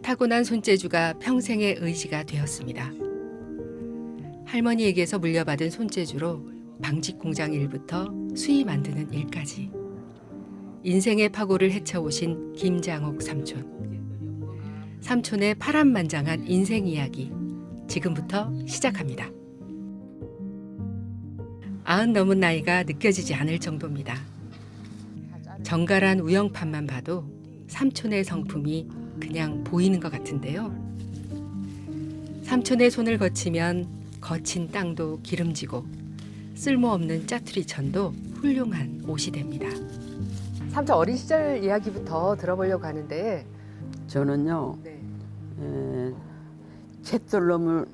타고난 손재주가 평생의 의지가 되었습니다. 할머니에게서 물려받은 손재주로 방직 공장 일부터 수의 만드는 일까지 인생의 파고를 헤쳐오신 김장옥 삼촌. 삼촌의 파란만장한 인생 이야기 지금부터 시작합니다. 90 넘은 나이가 느껴지지 않을 정도입니다. 정갈한 우영판만 봐도 삼촌의 성품이 그냥 보이는 것 같은데요. 삼촌의 손을 거치면 거친 땅도 기름지고 쓸모없는 짜투리천도 훌륭한 옷이 됩니다. 삼촌 어린 시절 이야기부터 들어보려고 하는데. 저는요, 네. 쳇돌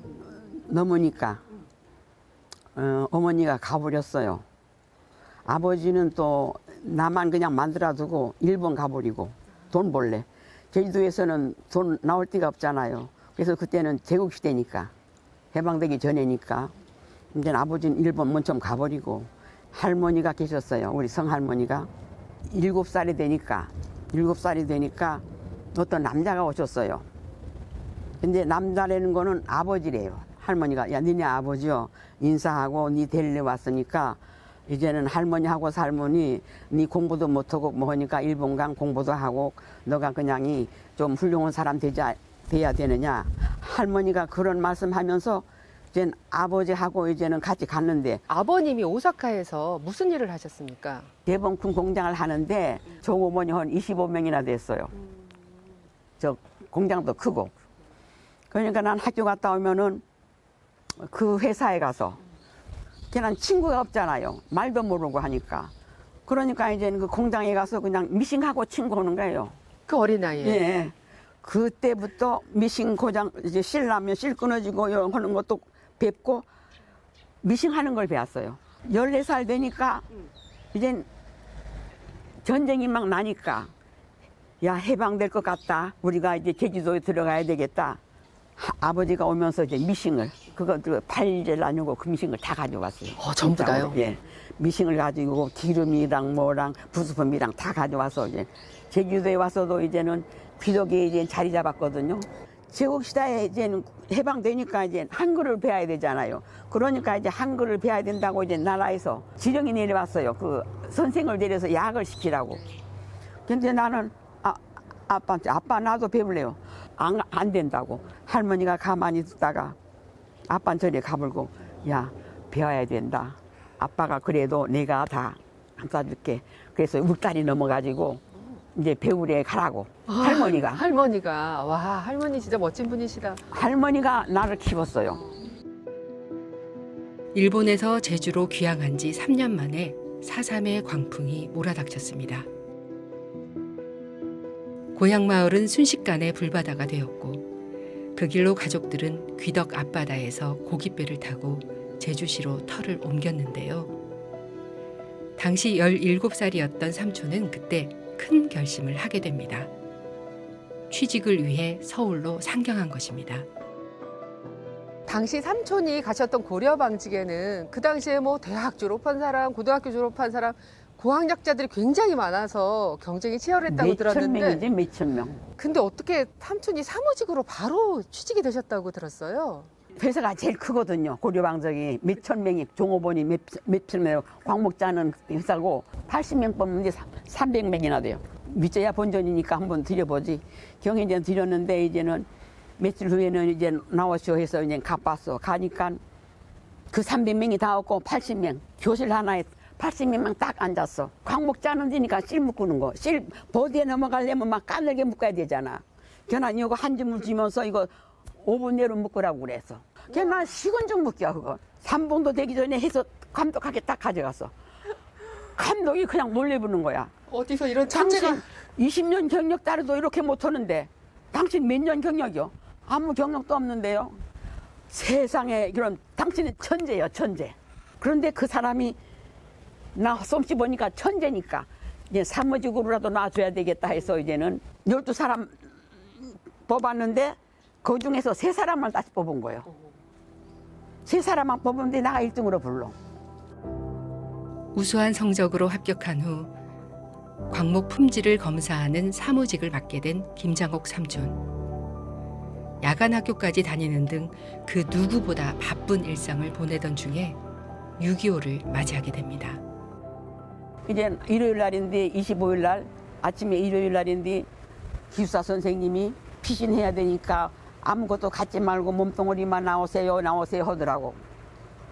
넘으니까 어머니가 가버렸어요. 아버지는 또 나만 그냥 만들어두고 일본 가버리고 돈 벌래. 제주도에서는 돈 나올 데가 없잖아요. 그래서 그때는 제국시대니까 해방되기 전에니까 이제 아버지는 일본 먼저 가버리고 할머니가 계셨어요. 우리 성할머니가 7살이 되니까 어떤 남자가 오셨어요. 근데 남자라는 거는 아버지래요. 할머니가 야 니네 아버지요 인사하고 니 데리러 왔으니까 이제는 할머니하고 살머니 니 공부도 못하고 뭐 하니까 일본 간 공부도 하고 너가 그냥이 좀 훌륭한 사람 돼야 되느냐. 할머니가 그런 말씀하면서 이제 아버지하고 이제는 같이 갔는데 아버님이 오사카에서 무슨 일을 하셨습니까? 대범큰 공장을 하는데 종업원이 한 25명이나 됐어요. 저 공장도 크고. 그러니까 난 학교 갔다 오면은 그 회사에 가서 그냥 친구가 없잖아요. 말도 모르고 하니까. 그러니까 이제는 그 공장에 가서 그냥 미싱하고 친구하는 거예요. 그 어린 나이에. 예. 그때부터 미싱 고장 이제 실 나면 실 끊어지고 이런 하는 것도 뵙고 미싱하는 걸 배웠어요. 14살 되니까 이젠 전쟁이 막 나니까 야 해방될 것 같다. 우리가 이제 제주도에 들어가야 되겠다. 아버지가 오면서 이제 미싱을 그거 발질 아니고 그 미싱을 다 가져왔어요. 전부 다요? 예. 미싱을 가지고 기름이랑 뭐랑 부수품이랑 다 가져와서 이제 제주도에 와서도 이제는 귀족이 이제 자리 잡았거든요. 제국시대에 이제는 해방되니까 이제 한글을 배워야 되잖아요. 그러니까 이제 한글을 배워야 된다고 이제 나라에서 지령이 내려왔어요. 그 선생을 내려서 약을 시키라고. 근데 나는 아빠 나도 배울래요. 안 된다고. 할머니가 가만히 듣다가 아빠는 저리 가불고 야 배워야 된다. 아빠가 그래도 내가 다 감싸줄게. 그래서 6달이 넘어가지고 이제 배우래 가라고. 할머니가. 와, 할머니 진짜 멋진 분이시다. 할머니가 나를 키웠어요. 일본에서 제주로 귀향한 지 3년 만에 4.3의 광풍이 몰아닥쳤습니다. 고향 마을은 순식간에 불바다가 되었고 그 길로 가족들은 귀덕 앞바다에서 고깃배를 타고 제주시로 터를 옮겼는데요. 당시 17살이었던 삼촌은 그때 큰 결심을 하게 됩니다. 취직을 위해 서울로 상경한 것입니다. 당시 삼촌이 가셨던 고려방직에는 그 당시에 뭐 대학 졸업한 사람, 고등학교 졸업한 사람, 고학력자들이 굉장히 많아서 경쟁이 치열했다고 들었는데. 몇천 명. 근데 어떻게 삼촌이 사무직으로 바로 취직이 되셨다고 들었어요? 회사가 제일 크거든요. 고려방적이 몇천 명이 종업원이 몇천 명, 광목자는 회사고 80명 뽑는데 300명이나 돼요. 밑져야 본전이니까 한번 드려보지. 경인전 드렸는데 이제는 며칠 후에는 이제 나오시오 해서 이제 가봤어. 가니까 그 300명이 다 없고 80명 교실 하나에 80명만 딱 앉았어. 광목 짜는 데니까 실 묶는 거. 실 보드에 넘어가려면 막 까늘게 묶어야 되잖아. 걔는 이거 한 줌을 쥐면서 이거 5분 내로 묶으라고 그랬어. 걔는 시간 좀 묶여 그거. 3분도 되기 전에 해서 감독하게 딱 가져갔어. 감독이 그냥 몰래부는 거야. 어디서 이런 당신 천재가. 20년 경력 따라도 이렇게 못하는데 당신 몇 년 경력이요? 아무 경력도 없는데요. 세상에 그런 당신은 천재예요, 천재. 그런데 그 사람이 나 솜씨 보니까 천재니까 이제 사무직으로라도 놔줘야 되겠다 해서 이제는 12사람 뽑았는데 그 중에서 3사람만 다시 뽑은 거예요. 3사람만 뽑았는데 나가 1등으로 불러. 우수한 성적으로 합격한 후 광목 품질을 검사하는 사무직을 맡게 된 김장옥 삼촌. 야간 학교까지 다니는 등 그 누구보다 바쁜 일상을 보내던 중에 6.25를 맞이하게 됩니다. 이제 일요일 날인데 25일 날 아침에 일요일 날인데 기숙사 선생님이 피신해야 되니까 아무것도 갖지 말고 몸뚱어리만 나오세요 하더라고.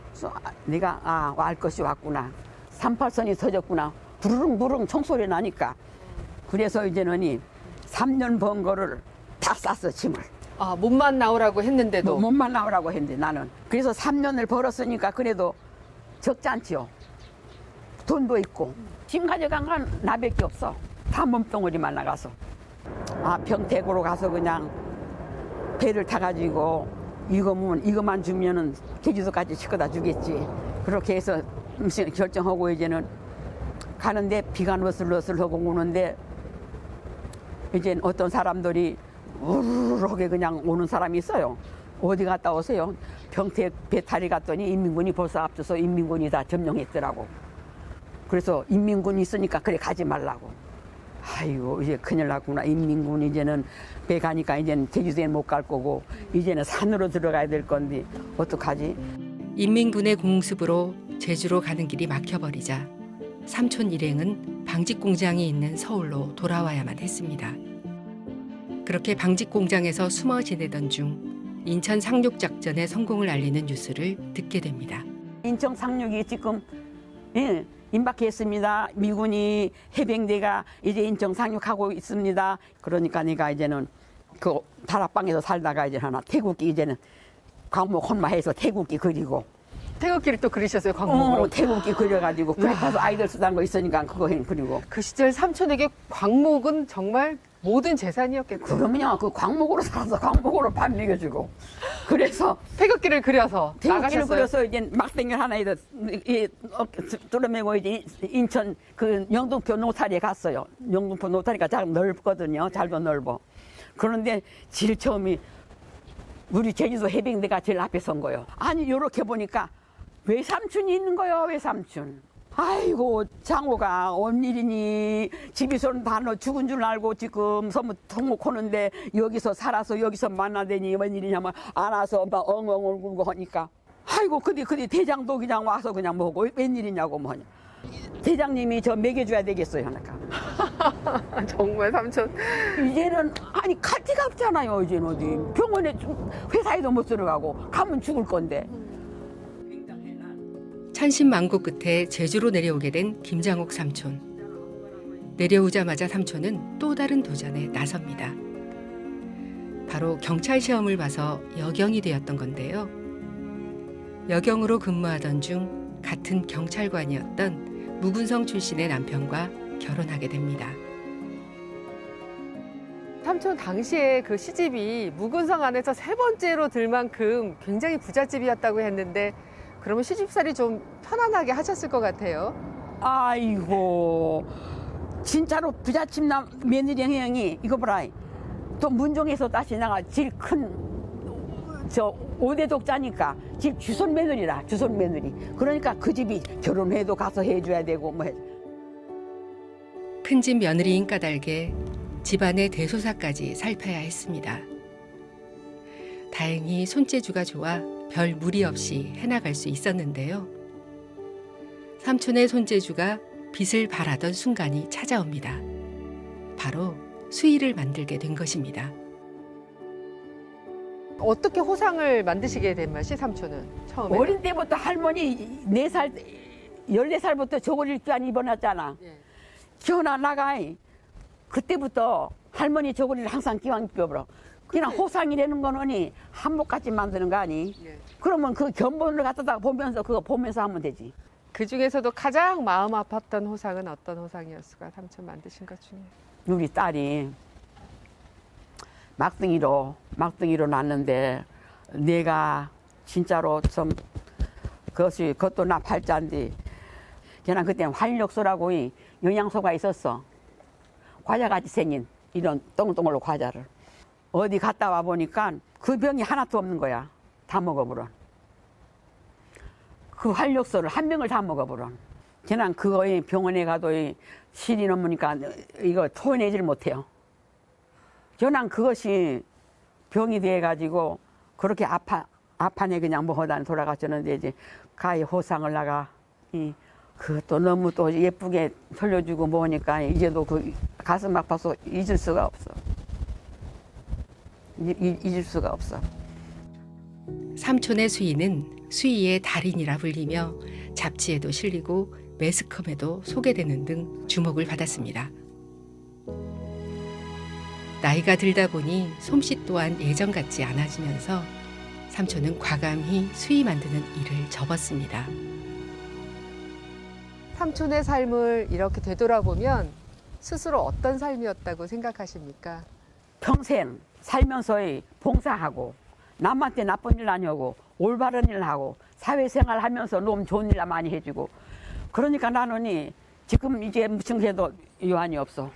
그래서 내가 알 것이 왔구나. 38선이 터졌구나. 부르릉부릉 총소리 나니까. 그래서 이제는 3년 번 거를 다 쌌어, 짐을. 몸만 나오라고 했는데도. 몸만 나오라고 했는데 나는. 그래서 3년을 벌었으니까 그래도 적지 않지요. 돈도 있고. 짐 가져간 건 나밖에 없어. 다 몸뚱어리만 나가서. 평택으로 가서 그냥 배를 타가지고 이거만 주면은 제주도까지 시켜다 주겠지. 그렇게 해서 결정하고 이제는 가는데 비가 너슬너슬하고 오는데 이제 어떤 사람들이 우르르하게 그냥 오는 사람이 있어요. 어디 갔다 오세요? 평택 배탈이 갔더니 인민군이 벌써 앞서서 인민군이 다 점령했더라고. 그래서 인민군이 있으니까 그래 가지 말라고. 아이고 이제 큰일 났구나. 인민군 이제는 배 가니까 이제는 제주도에 못 갈 거고 이제는 산으로 들어가야 될 건데 어떡하지? 인민군의 공습으로 제주로 가는 길이 막혀버리자 삼촌 일행은 방직 공장이 있는 서울로 돌아와야만 했습니다. 그렇게 방직 공장에서 숨어 지내던 중 인천 상륙 작전의 성공을 알리는 뉴스를 듣게 됩니다. 인천 상륙이 지금 임박했습니다. 미군이 해병대가 이제 인천 상륙하고 있습니다. 그러니까 내가 이제는 그 다락방에서 살다가 이제 하나 태국기 이제는 광목 혼마해서 태국기 그리고 태극기를 또 그리셨어요, 광목으로. 태국기 그려가지고 그래서 아이들 쓰던 거 있으니까 그거 그리고. 그 시절 삼촌에게 광목은 정말 모든 재산이었겠죠. 그러면요 그 광목으로 살아서 광목으로 밥 먹여주고 그래서 태극기를 그려서 태극기를 나가셨어요. 그려서 이제 막댕이를 하나 뚫어매고 이제 인천 그 영등포 노타리에 갔어요. 영등포 노타리가 잘 넓거든요. 잘도 넓어. 그런데 제일 처음이 우리 제주도 해병대가 제일 앞에 선 거예요. 아니 요렇게 보니까 외삼촌이 있는 거예요. 외삼촌. 아이고 장호가 웬일이니 집에서는 다 너 죽은 줄 알고 지금 서무 통목하는데 여기서 살아서 여기서 만나더니 웬일이냐면 안 와서 막 엉엉 울고 하니까 아이고 근데 대장도 그냥 와서 그냥 뭐고 웬일이냐고 뭐냐 대장님이 저 먹여줘야 되겠어요 하니까 정말 삼촌. 이제는 아니 갈 데가 없잖아요. 이제는 어디 병원에 회사에도 못 들어가고 가면 죽을 건데. 천신만고 끝에 제주로 내려오게 된 김장옥 삼촌. 내려오자마자 삼촌은 또 다른 도전에 나섭니다. 바로 경찰 시험을 봐서 여경이 되었던 건데요. 여경으로 근무하던 중 같은 경찰관이었던 무군성 출신의 남편과 결혼하게 됩니다. 삼촌 당시에 그 시집이 무군성 안에서 세 번째로 들 만큼 굉장히 부잣집이었다고 했는데 그러면 시집살이 좀 편안하게 하셨을 것 같아요. 아이고 진짜로 부잣집 며느리 형이 이거 보라. 또 문종에서 다시 나가 제일 큰 저 5대 독자니까 집 주손 며느리라 주손 며느리. 그러니까 그 집이 결혼해도 가서 해줘야 되고 뭐 해. 큰집 며느리인 까닭에 집안의 대소사까지 살펴야 했습니다. 다행히 손재주가 좋아 별 무리 없이 해나갈 수 있었는데요. 삼촌의 손재주가 빛을 발하던 순간이 찾아옵니다. 바로 수의를 만들게 된 것입니다. 어떻게 호상을 만드시게 된 맛이 삼촌은 처음에? 어린 때부터 할머니 4살 14살부터 저고리 입고 입어놨잖아. 예. 전화 나가. 그때부터 할머니 저고리를 항상 끼왕 입혀버려. 그냥 호상이라는 거는 한복같이 만드는 거 아니? 예. 그러면 그 견본을 갖다가 보면서 그거 보면서 하면 되지. 그 중에서도 가장 마음 아팠던 호상은 어떤 호상이었을까? 삼촌 만드신 것 중에. 우리 딸이 막둥이로 낳는데 내가 진짜로 좀 그것도 나 팔자인데 저는 그때는 활력소라고 영양소가 있었어. 과자같이 생긴 이런 동글동글 과자를. 어디 갔다 와 보니까 그 병이 하나도 없는 거야. 다 먹어보러. 그 활력소를 한 병을 다 먹어보러. 저는 그거 병원에 가도 실이 넘으니까 이거 토해내질 못해요. 저는 그것이 병이 돼가지고 그렇게 아파네 그냥 뭐 하다 돌아가셨는데 이제 가히 호상을 나가 그것도 너무 또 예쁘게 살려주고 뭐니까 이제도 그 가슴 아파서 잊을 수가 없어. 잊을 수가 없어. 삼촌의 수희는 수희의 달인이라 불리며 잡지에도 실리고 매스컴에도 소개되는 등 주목을 받았습니다. 나이가 들다 보니 솜씨 또한 예전 같지 않아지면서 삼촌은 과감히 수희 만드는 일을 접었습니다. 삼촌의 삶을 이렇게 되돌아보면 스스로 어떤 삶이었다고 생각하십니까? 평생 살면서의 봉사하고 남한테 나쁜 일 안 하고 올바른 일 하고 사회생활 하면서 너무 좋은 일 많이 해주고 그러니까 나는 지금 이제 무슨 해도 요한이 없어.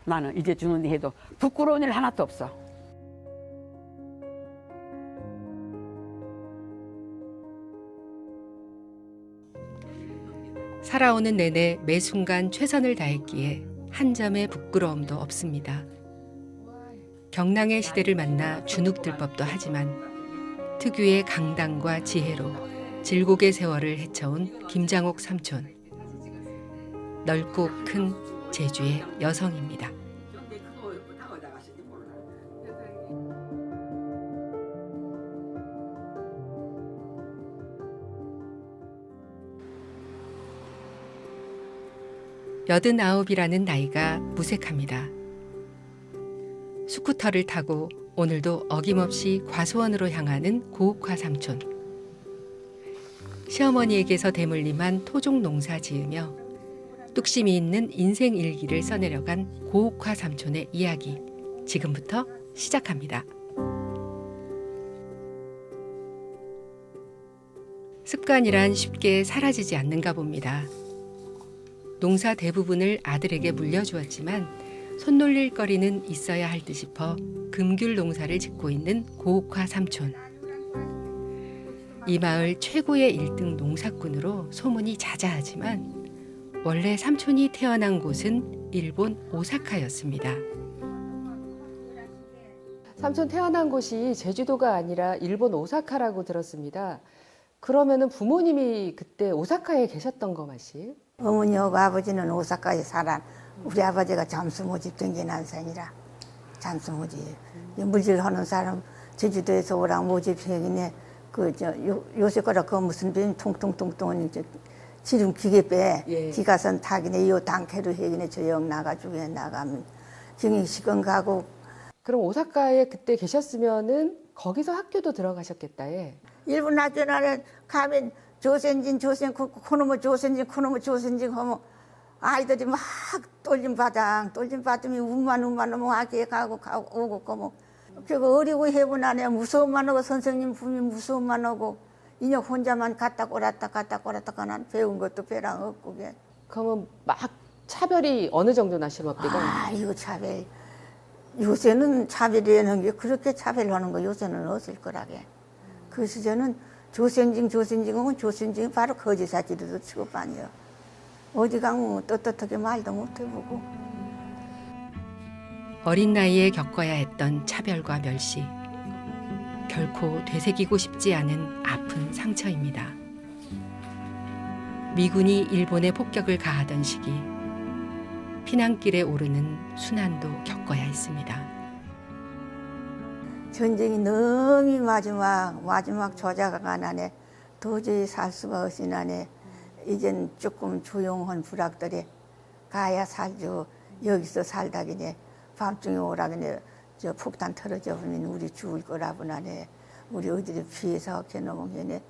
나는 이제 주는 해도 부끄러운 일 하나도 없어. 살아오는 내내 매 순간 최선을 다했기에 한 점의 부끄러움도 없습니다. 경랑의 시대를 만나 주눅들 법도 하지만 특유의 강단과 지혜로 질곡의 세월을 헤쳐온 김장옥 삼촌. 넓고 큰 제주의 여성입니다. 여든아홉이라는 나이가 무색합니다. 스쿠터를 타고 오늘도 어김없이 과수원으로 향하는 고옥화 삼촌. 시어머니에게서 대물림한 토종 농사 지으며 뚝심이 있는 인생 일기를 써내려간 고옥화 삼촌의 이야기 지금부터 시작합니다. 습관이란 쉽게 사라지지 않는가 봅니다. 농사 대부분을 아들에게 물려주었지만 손놀릴 거리는 있어야 할 듯 싶어 금귤 농사를 짓고 있는 고옥화 삼촌. 이 마을 최고의 1등 농사꾼으로 소문이 자자하지만 원래 삼촌이 태어난 곳은 일본 오사카였습니다. 삼촌 태어난 곳이 제주도가 아니라 일본 오사카라고 들었습니다. 그러면은 부모님이 그때 오사카에 계셨던 거 맞지? 어머니하고 아버지는 오사카에 살아. 우리 아버지가 잠수 모집 등기 난생이라 잠수 모집. 물질 하는 사람 제주도에서 오랑 모집 생이네. 요새 거라 그 무슨 뱀 통통통통 이제 지름 기계배 예. 기가선 타기네 요 단케로 해기네 저역 나가지고 나가면 경영 시간 가고. 그럼 오사카에 그때 계셨으면은 거기서 학교도 들어가셨겠다. 예. 일본 학교나는 가면 조선진 그놈의 조선진 하면 아이들이 막 똘림 받으면 우만 하면 학교에 가고 오고 그뭐 그리고 어리고 해본 안에 무서움만 하고 선생님 분이 무서움만 하고 인형 혼자만 갔다 꼬랐다 가난 배운 것도 배랑 없고 그게. 그러면 막 차별이 어느 정도 나십니까? 이거 차별. 요새는 차별이라는 게 그렇게 차별하는 거 요새는 없을 거라게. 그 시절은 조선징은 조선징이 바로 거지사지로도 취급하니요. 어디 가면 떳떳하게 말도 못 해보고. 어린 나이에 겪어야 했던 차별과 멸시. 결코 되새기고 싶지 않은 아픈 상처입니다. 미군이 일본에 폭격을 가하던 시기 피난길에 오르는 순환도 겪어야 했습니다. 전쟁이 너무 마지막 저자가 나네. 도저히 살 수가 없이 나네. 이젠 조금 조용한 부락들이 가야 살죠. 여기서 살다기네. 밤중에 오라기네. 저 폭탄 터져버리면 우리 죽을 거라고 나네. 우리 어디를 피해서 개놈이네.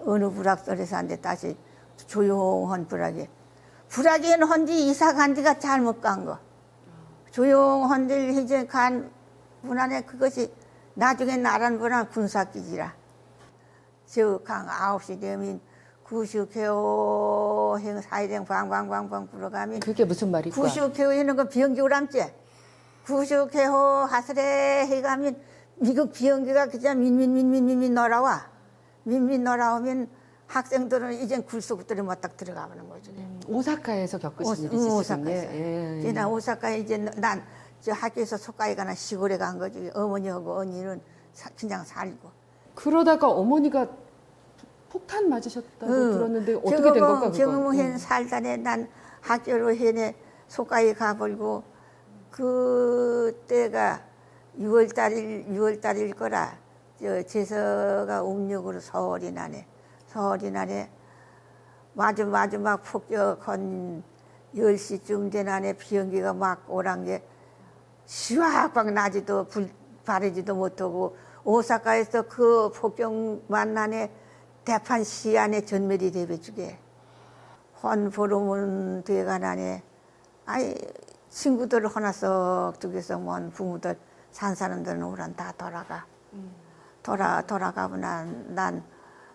어느 부락들에 사는데 다시 조용한 부락이. 부락이는 헌디 이사 간 데가 잘못 간 거. 조용한 데 이제 간 분안에 그것이 나중에 나란 분한 군사기지라. 저 강 9시 되면 구슈케오 행 사이댕 방방방방 불어가면 그게 무슨 말일까? 구슈케오 하는 거 비행기 오람지. 구슈케오 하스레 해가면 미국 비행기가 그냥 민민 날아와. 민민 날아오면 학생들은 이젠 굴속들이 맞딱 들어가는 거죠. 오사카에서 겪으신 일이 오사카에서. 있으셨네. 예. 나 오사카에 이제 난 저 학교에서 속가에 가나 시골에 간 거지. 어머니하고 언니는 그냥 살고. 그러다가 어머니가 폭탄 맞으셨다고 응. 들었는데 어떻게 된 걸까 그건? 경험은 hen 살다네 난 학교로 hen 속가에 가버리고 그때가 6월달일 거라 저 제서가 음력으로 서울이 나네. 마지막 폭격한 10시쯤 된 안에 비행기가 막 오란 게 시와꽉 나지도 바르지도 못하고 오사카에서 그 폭격 만난에 대판 시안에 전멸이 되어주게 혼 보름은 돼가나네. 아이 친구들 하나 썩 두개서 먼 부모들 산 사람들은 오란 다 돌아가고 난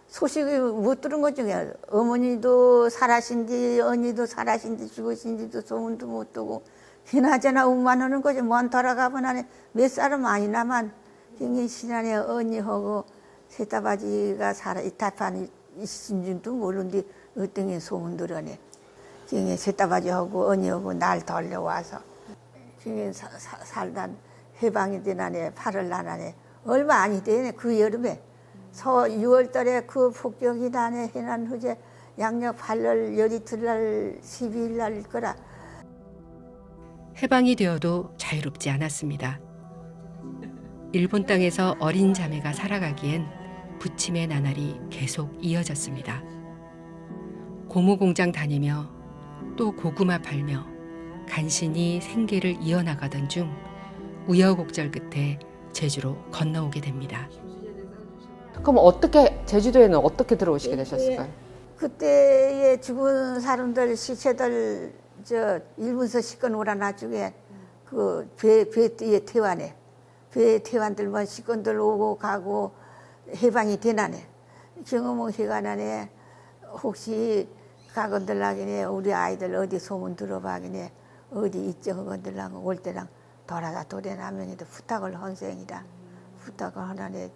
소식을 못 들은 것 중에 어머니도 살아신지 언니도 살아신지 죽으신지도 소문도 못 듣고 그나저나 운만하는 거지. 먼 돌아가면 안에 몇 사람 아니나만 형님 신안에 언니하고 세다바지가 살아 이타판 있은 줄도 모르는데 어떤 소문 들어네. 형님 세다바지하고 언니하고 날 돌려와서 형님 살단 해방이 되나네 8월 나나네 얼마 아니 되네. 그 여름에 6월달에 그 폭격이 나네 해난 후제 양력 8월 열이틀날 12일 날일 거라. 해방이 되어도 자유롭지 않았습니다. 일본 땅에서 어린 자매가 살아가기엔 부침의 나날이 계속 이어졌습니다. 고무 공장 다니며 또 고구마 팔며 간신히 생계를 이어나가던 중 우여곡절 끝에 제주로 건너오게 됩니다. 그럼 제주도에는 어떻게 들어오시게 되셨을까요? 그때에 죽은 사람들 시체들 저 일본서 시건 오라 나중에 그 배에 태완에 배 태완들만 시건들 오고 가고 해방이 되나네. 경험은 해가나네. 혹시 가건들라기네 우리 아이들 어디 소문 들어봐기네 어디 있죠 그건들랑 올 때랑 돌아나면에도 부탁을 헌생이다. 부탁을 하나네.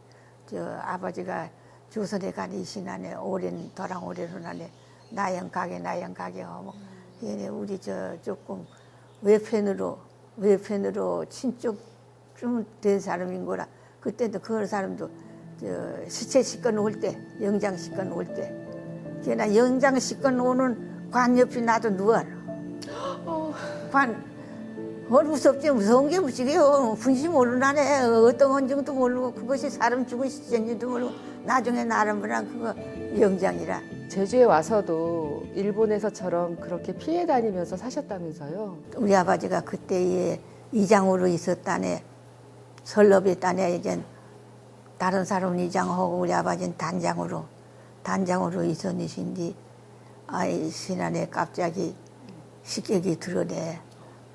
저 아버지가 조선에 간 이신안에 오랜 오래로나네 나영 가게 하고 얘네 우리 저 조금 외편으로 친쪽 좀 된 사람인 거라. 그때도 그 사람도 저 시체 씻건 올 때 영장 씻건 올 때 걔나 영장 씻건 오는 관 옆에 나도 누워라. 관 무섭지. 무서운 게 무지개요. 분시 모르나네. 어떤 헌정도 모르고 그것이 사람 죽은 시체인지도 모르고 나중에 나름이랑 그거 영장이라. 제주에 와서도 일본에서처럼 그렇게 피해 다니면서 사셨다면서요? 우리 아버지가 그때에 이장으로 있었다네. 설럽에 있다네. 이제 다른 사람은 이장하고 우리 아버지는 단장으로 있었는지 아이 신안에 갑자기 식객이 들어네.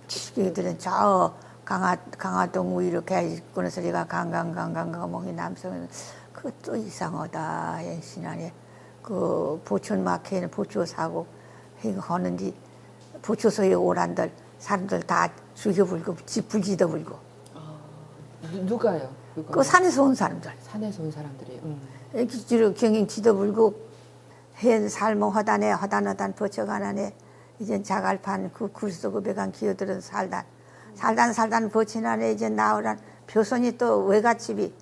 식객들은 저 강화동 위로 개구는 소리가 강강강강강몽이 남성은 그것도 이상하다. 신안에 그 보촌 마켓에 보초 사고 하는데 보초소에 오란들 사람들 다 죽여불고 집 불지도 불고. 누가요? 그 산에서 온 사람들. 산에서 온 사람들이. 기지로 경영 지도 불고 hen 살모 허단에 허단 버쳐가나네. 이제 자갈판 그 굴속 배관 기어들은 살단 버치나네. 이제 나오란 표선이 또 외갓집이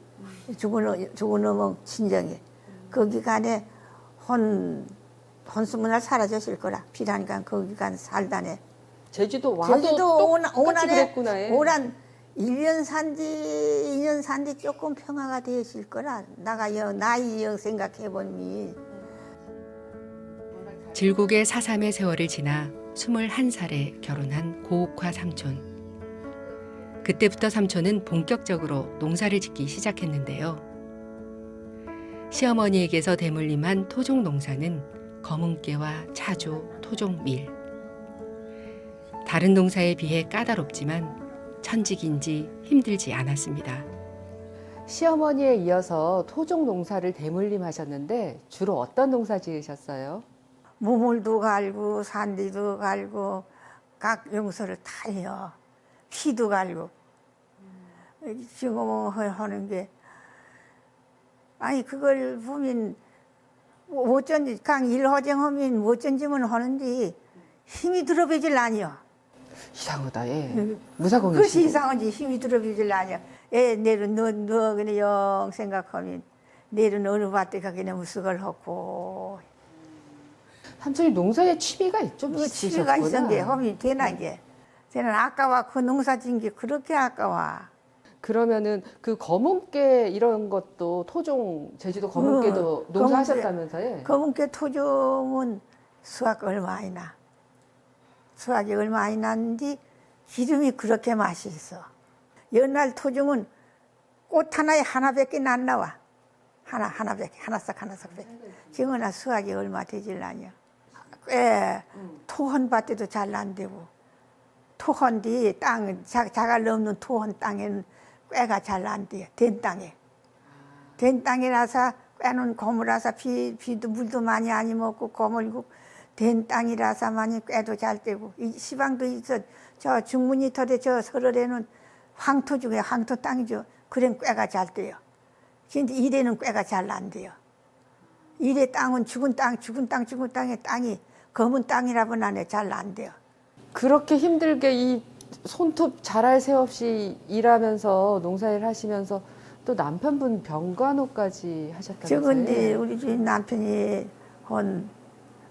죽은 어멍 친정에 거기 간에 혼수문날 사라졌을 거라. 비라니까 거기 간 살다네. 제주도 와도 똑같이 그랬구나. 오란 1년 산지 조금 평화가 되었을 거라. 나이 생각해보니. 질곡의 4.3의 세월을 지나 21살에 결혼한 고옥화 삼촌. 그때부터 삼촌은 본격적으로 농사를 짓기 시작했는데요. 시어머니에게서 대물림한 토종 농사는 검은깨와 차조, 토종밀. 다른 농사에 비해 까다롭지만 천직인지 힘들지 않았습니다. 시어머니에 이어서 토종 농사를 대물림하셨는데 주로 어떤 농사 지으셨어요? 무물도 갈고 산디도 갈고 각 용서를 다 해요. 피도 갈고. 지금 하는 게 아니 그걸 보면 어쩐지 강 일허쟁하면 어쩐지면 하는데 힘이 들어보질 아니요. 이상하다. 예. 그것이 무사공이시. 이상한지 힘이 들어비질 않냐. 내일은 너 그냥 영 생각하면 내일은 어느 밭에 가기는 무식을 하고 삼촌이 농사에 취미가 좀 그 있으셨구나. 취미가 있었는데 험이 되나 게. 저는 아까워 그 농사 지은 게 그렇게 아까워. 그러면은 그 검은깨 이런 것도 토종 제주도 검은깨도 응, 농사하셨다면서요? 검은깨 토종은 수확 얼마 안 나. 수확이 얼마 안 났는데 기름이 그렇게 맛이 있어. 옛날 토종은 꽃 하나에 하나밖에 안 나와. 하나밖에 하나씩 밖에. 지금은 수확이 얼마 되질 않냐. 꽤 토헌 밭에도 잘 안 되고 토헌 땅 자갈 넘는 토헌 땅에는 꾀가 잘 안 돼요. 된 땅에. 된 땅이라서 꾀는 고무라서 비도 물도 많이 안 먹고 고물고 된 땅이라서 많이 꾀도 잘 되고 이 시방도 있어. 저 중문이 터대 저 설월에는 황토 중에 황토 땅이죠. 그런 꾀가 잘 돼요. 근데 이래는 꾀가 잘 안 돼요. 이래 땅은 죽은 땅에 땅이 검은 땅이라고는 안 해. 잘 안 돼요. 그렇게 힘들게 이 손톱 자랄 새 없이 일하면서 농사일 하시면서 또 남편분 병간호까지 하셨다면서요? 적은데 우리 집 남편이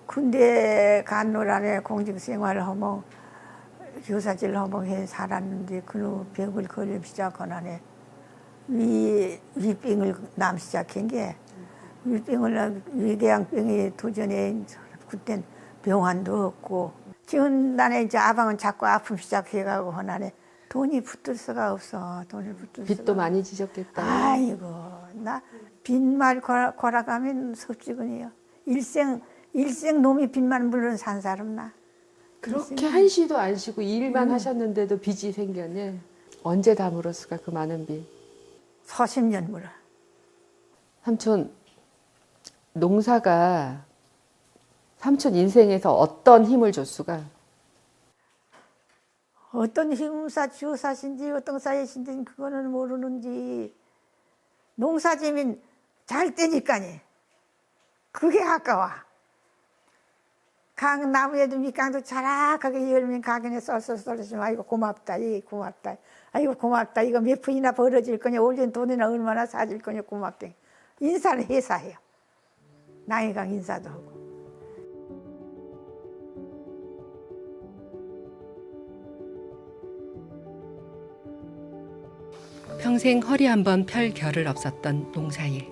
군대 간호란에 공직생활을 하면 교사질 하면 해 살았는데 그놈 병을 걸리기 시작하네. 위병을 남 시작한 게 위궤양병이 도전에 그땐 병원도 없고 지금 나는 이제 아방은 자꾸 아픔 시작해가고 하나네. 돈이 붙을 수가 없어. 돈을 붙을 수가. 빚도 많이 지셨겠다. 아이고 나 빚말 걸어가면 섭지근이요. 일생 놈이 빚만 물론 산 사람 나. 그렇게 한시도 안 쉬고 일만 하셨는데도 빚이 생겼네. 언제 다 물었을까 그 많은 빚. 40년 물어. 삼촌 농사가 삼촌 인생에서 어떤 힘을 줬수가? 어떤 힘사 주사신지 어떤 사이신지 그거는 모르는지 농사지면 잘 되니까니 그게 아까워. 강 나무에도 밑강도 자락하게 열면 가게에 썰썰썰지만 아이고 고맙다 고맙다 아이고 고맙다 이거 몇 푼이나 벌어질 거냐 올린 돈이나 얼마나 사줄 거냐 고맙다. 인사는 회사해요. 나이강 인사도 하고. 평생 허리 한번 펼 겨를 없었던 농사일.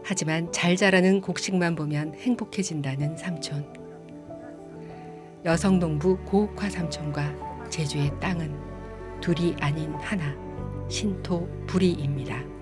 하지만 잘 자라는 곡식만 보면 행복해진다는 삼촌. 여성농부 고옥화 삼촌과 제주의 땅은 둘이 아닌 하나, 신토 부리입니다.